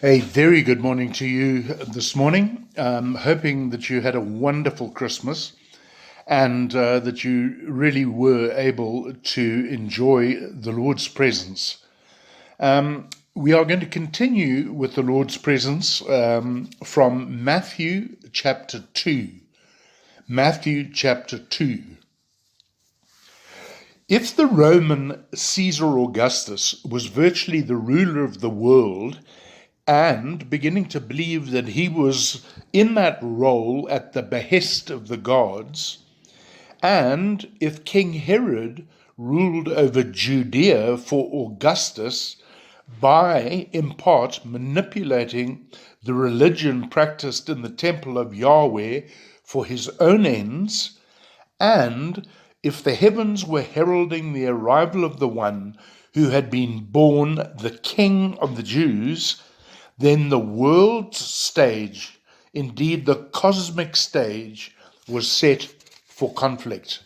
A very good morning to you this morning. Hoping that you had a wonderful Christmas and that you really were able to enjoy the Lord's presence. We are going to continue with the Lord's presence from Matthew chapter 2. Matthew chapter 2. If the Roman Caesar Augustus was virtually the ruler of the world, and beginning to believe that he was in that role at the behest of the gods, and if King Herod ruled over Judea for Augustus by, in part, manipulating the religion practiced in the temple of Yahweh for his own ends, and if the heavens were heralding the arrival of the one who had been born the King of the Jews, then the world's stage, indeed the cosmic stage, was set for conflict.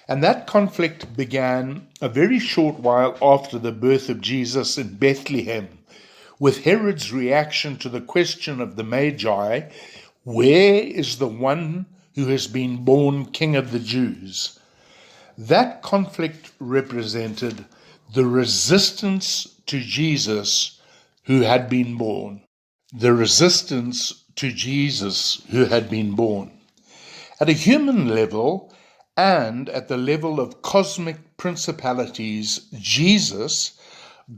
And that conflict began a very short while after the birth of Jesus in Bethlehem, with Herod's reaction to the question of the Magi, where is the one who has been born King of the Jews? That conflict represented the resistance to Jesus who had been born. The resistance to Jesus who had been born. At a human level and at the level of cosmic principalities, Jesus,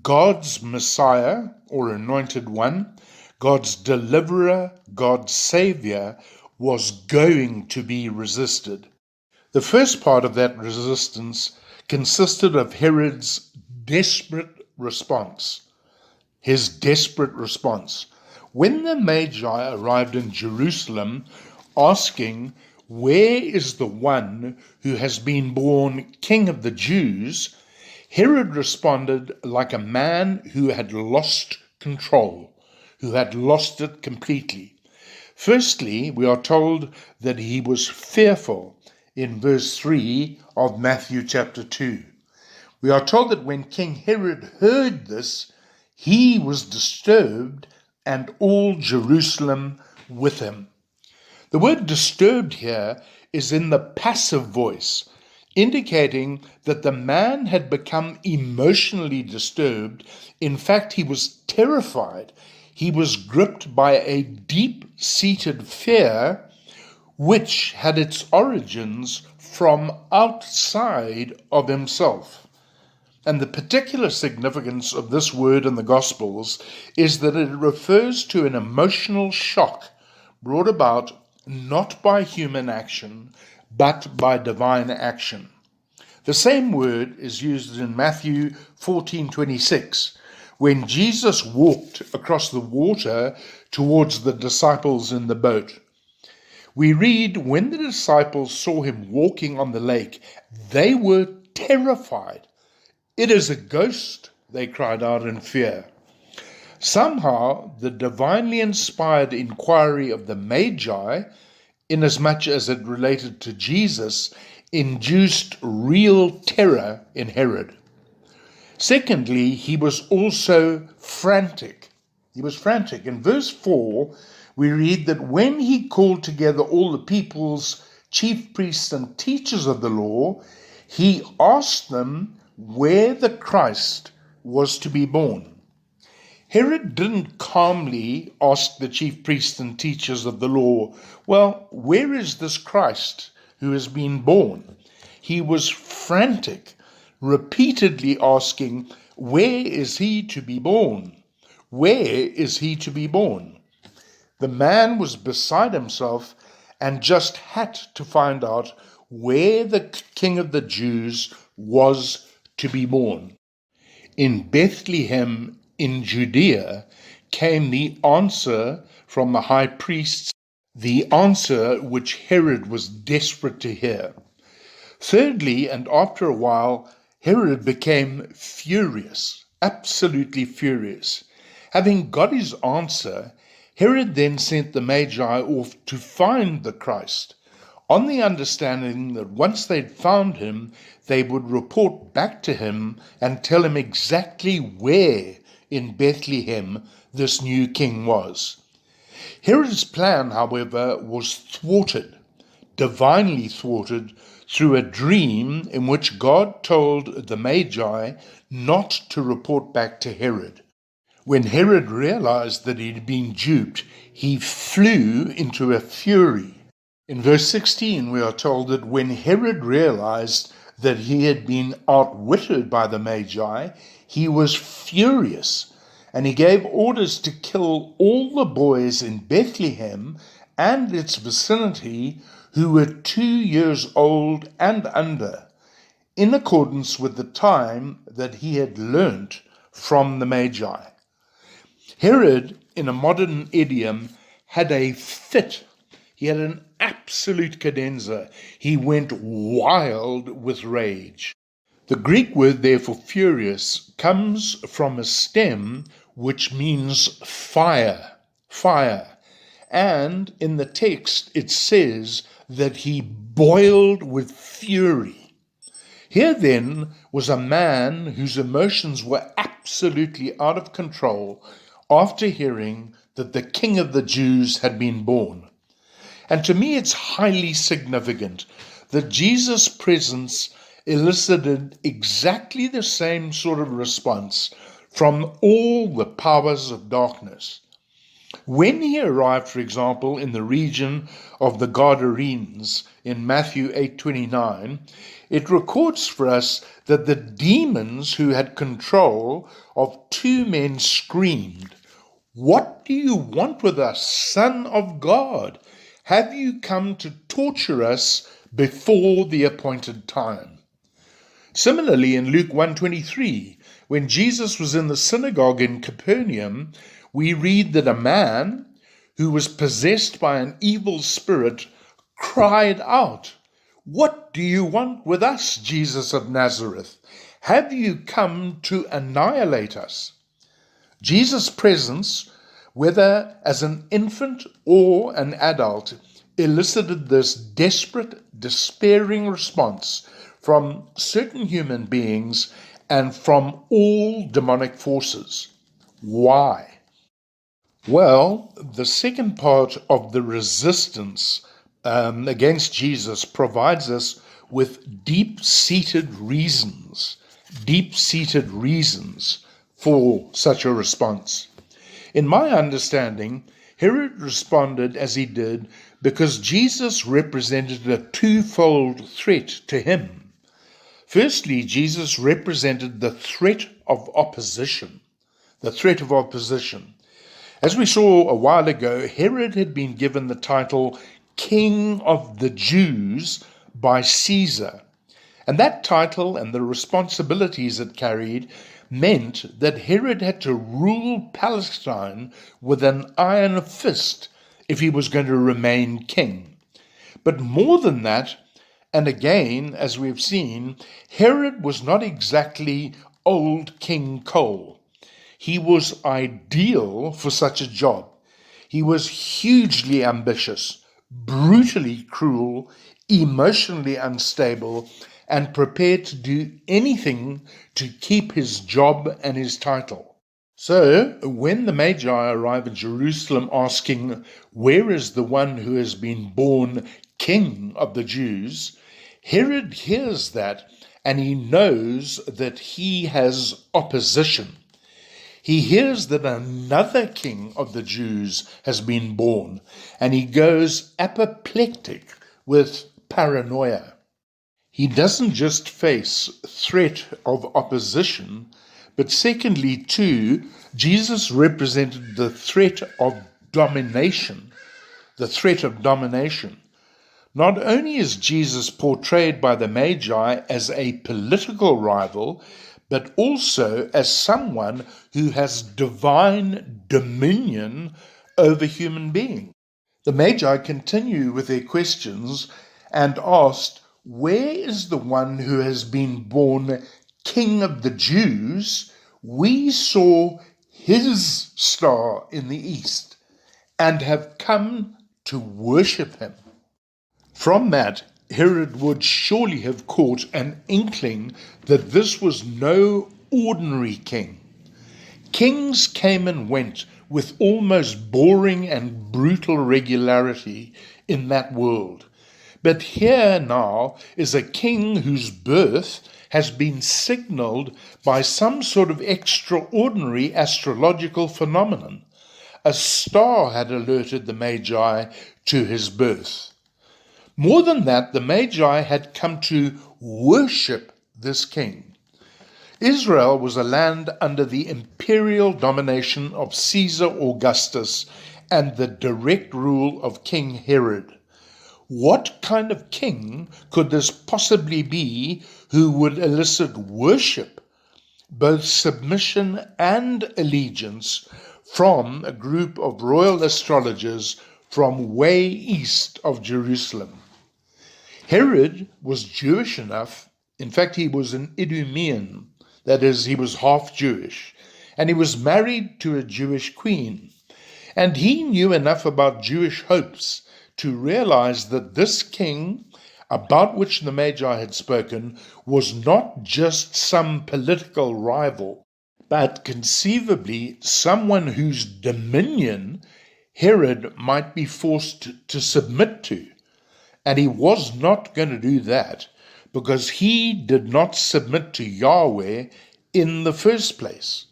God's Messiah or Anointed One, God's Deliverer, God's Savior, was going to be resisted. The first part of that resistance consisted of Herod's desperate response. His desperate response. When the Magi arrived in Jerusalem asking, where is the one who has been born King of the Jews? Herod responded like a man who had lost control, who had lost it completely. Firstly, we are told that he was fearful in verse 3 of Matthew chapter 2. We are told that when King Herod heard this, he was disturbed, and all Jerusalem with him. The word disturbed here is in the passive voice, indicating that the man had become emotionally disturbed. In fact, he was terrified. He was gripped by a deep-seated fear, which had its origins from outside of himself. And the particular significance of this word in the Gospels is that it refers to an emotional shock brought about not by human action, but by divine action. The same word is used in Matthew 14:26, when Jesus walked across the water towards the disciples in the boat. We read, when the disciples saw him walking on the lake, they were terrified. It is a ghost, they cried out in fear. Somehow, the divinely inspired inquiry of the Magi, inasmuch as it related to Jesus, induced real terror in Herod. Secondly, he was also frantic. He was frantic. In verse 4, we read that when he called together all the people's chief priests and teachers of the law, he asked them where the Christ was to be born. Herod didn't calmly ask the chief priests and teachers of the law, well, where is this Christ who has been born? He was frantic, repeatedly asking, where is he to be born? Where is he to be born? The man was beside himself and just had to find out where the King of the Jews was to be born. In Bethlehem in Judea came the answer from the high priests, the answer which Herod was desperate to hear. Thirdly, and after a while, Herod became furious, absolutely furious. Having got his answer, Herod then sent the Magi off to find the Christ, on the understanding that once they'd found him, they would report back to him and tell him exactly where in Bethlehem this new king was. Herod's plan, however, was thwarted, divinely thwarted, through a dream in which God told the Magi not to report back to Herod. When Herod realized that he'd been duped, he flew into a fury. In verse 16, we are told that when Herod realized that he had been outwitted by the Magi, he was furious, and he gave orders to kill all the boys in Bethlehem and its vicinity who were 2 years old and under, in accordance with the time that he had learnt from the Magi. Herod, in a modern idiom, had a fit. He had an absolute cadenza. He went wild with rage. The Greek word there for furious comes from a stem which means fire, fire. And in the text it says that he boiled with fury. Here then was a man whose emotions were absolutely out of control after hearing that the King of the Jews had been born. And to me it's highly significant that Jesus' presence elicited exactly the same sort of response from all the powers of darkness. When he arrived, for example, in the region of the Gadarenes in Matthew 8:29, it records for us that the demons who had control of 2 men screamed, "What do you want with us, Son of God? Have you come to torture us before the appointed time?" Similarly, in Luke 1:23, when Jesus was in the synagogue in Capernaum, we read that a man who was possessed by an evil spirit cried out, "What do you want with us, Jesus of Nazareth? Have you come to annihilate us?" Jesus' presence, whether as an infant or an adult, elicited this desperate, despairing response from certain human beings and from all demonic forces. Why? Well, the second part of the resistance against Jesus provides us with deep-seated reasons for such a response. In my understanding, Herod responded as he did because Jesus represented a twofold threat to him. Firstly, Jesus represented the threat of opposition. As we saw a while ago, Herod had been given the title King of the Jews by Caesar. And that title and the responsibilities it carried meant that Herod had to rule Palestine with an iron fist if he was going to remain king. But more than that, and again, as we've seen, Herod was not exactly old King Cole. He was ideal for such a job. He was hugely ambitious, brutally cruel, emotionally unstable, and prepared to do anything to keep his job and his title. So, when the Magi arrive in Jerusalem asking, "Where is the one who has been born King of the Jews?" Herod hears that, and he knows that he has opposition. He hears that another king of the Jews has been born, and he goes apoplectic with paranoia. He doesn't just face threat of opposition, but secondly, too, Jesus represented the threat of domination. Not only is Jesus portrayed by the Magi as a political rival, but also as someone who has divine dominion over human beings. The Magi continue with their questions and asked, "Where is the one who has been born King of the Jews? We saw his star in the east and have come to worship him." From that, Herod would surely have caught an inkling that this was no ordinary king. Kings came and went with almost boring and brutal regularity in that world. But here now is a king whose birth has been signaled by some sort of extraordinary astrological phenomenon. A star had alerted the Magi to his birth. More than that, the Magi had come to worship this king. Israel was a land under the imperial domination of Caesar Augustus and the direct rule of King Herod. What kind of king could this possibly be who would elicit worship, both submission and allegiance, from a group of royal astrologers from way east of Jerusalem? Herod was Jewish enough, in fact he was an Idumean, that is, he was half Jewish, and he was married to a Jewish queen, and he knew enough about Jewish hopes to realize that this king, about which the Magi had spoken, was not just some political rival, but conceivably someone whose dominion Herod might be forced to submit to. And he was not going to do that because he did not submit to Yahweh in the first place.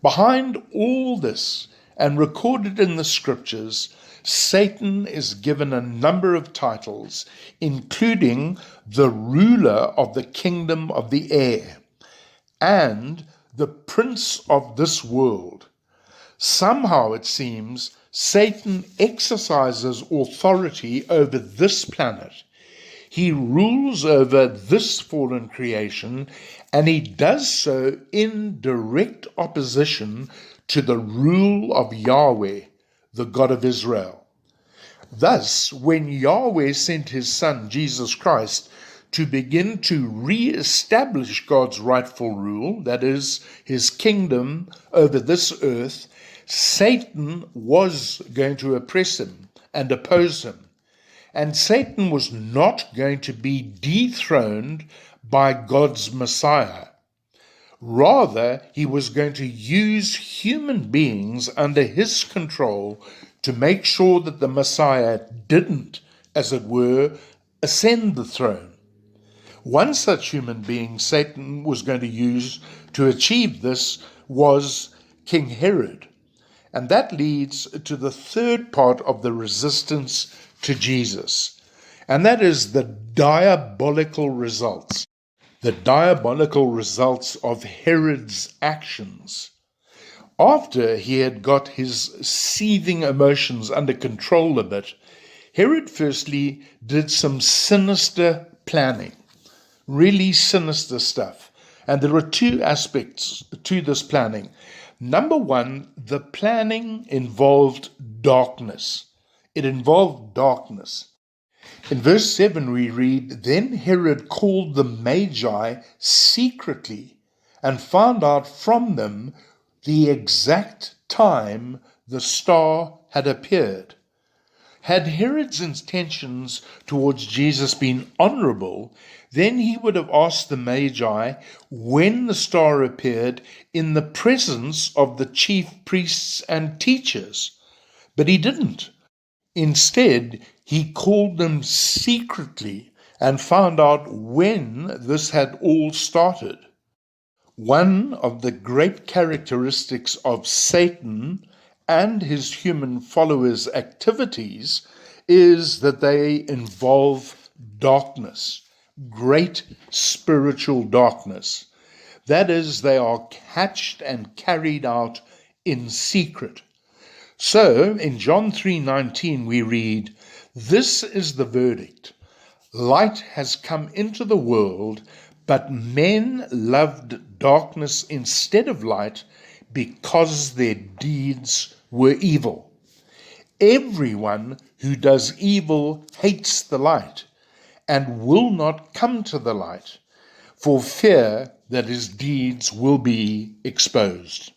Behind all this, and recorded in the scriptures, Satan is given a number of titles, including the ruler of the kingdom of the air and the prince of this world. Somehow, it seems, Satan exercises authority over this planet. He rules over this fallen creation, and he does so in direct opposition to the rule of Yahweh, the God of Israel. Thus, when Yahweh sent his Son, Jesus Christ, to begin to re-establish God's rightful rule, that is, his kingdom over this earth, Satan was going to oppress him and oppose him. And Satan was not going to be dethroned by God's Messiah. Rather, he was going to use human beings under his control to make sure that the Messiah didn't, as it were, ascend the throne. One such human being Satan was going to use to achieve this was King Herod. And that leads to the third part of the resistance to Jesus, and that is the diabolical results. The diabolical results of Herod's actions. After he had got his seething emotions under control a bit, Herod firstly did some sinister planning, really sinister stuff. And there are two aspects to this planning. Number one, the planning involved darkness. It involved darkness. In verse 7 we read, "Then Herod called the Magi secretly and found out from them the exact time the star had appeared." Had Herod's intentions towards Jesus been honorable, then he would have asked the Magi when the star appeared in the presence of the chief priests and teachers. But he didn't. Instead, he called them secretly and found out when this had all started. One of the great characteristics of Satan and his human followers' activities is that they involve darkness, great spiritual darkness. That is, they are hatched and carried out in secret. So, in John 3:19 we read, "This is the verdict. Light has come into the world, but men loved darkness instead of light because their deeds were evil. Everyone who does evil hates the light and will not come to the light, for fear that his deeds will be exposed."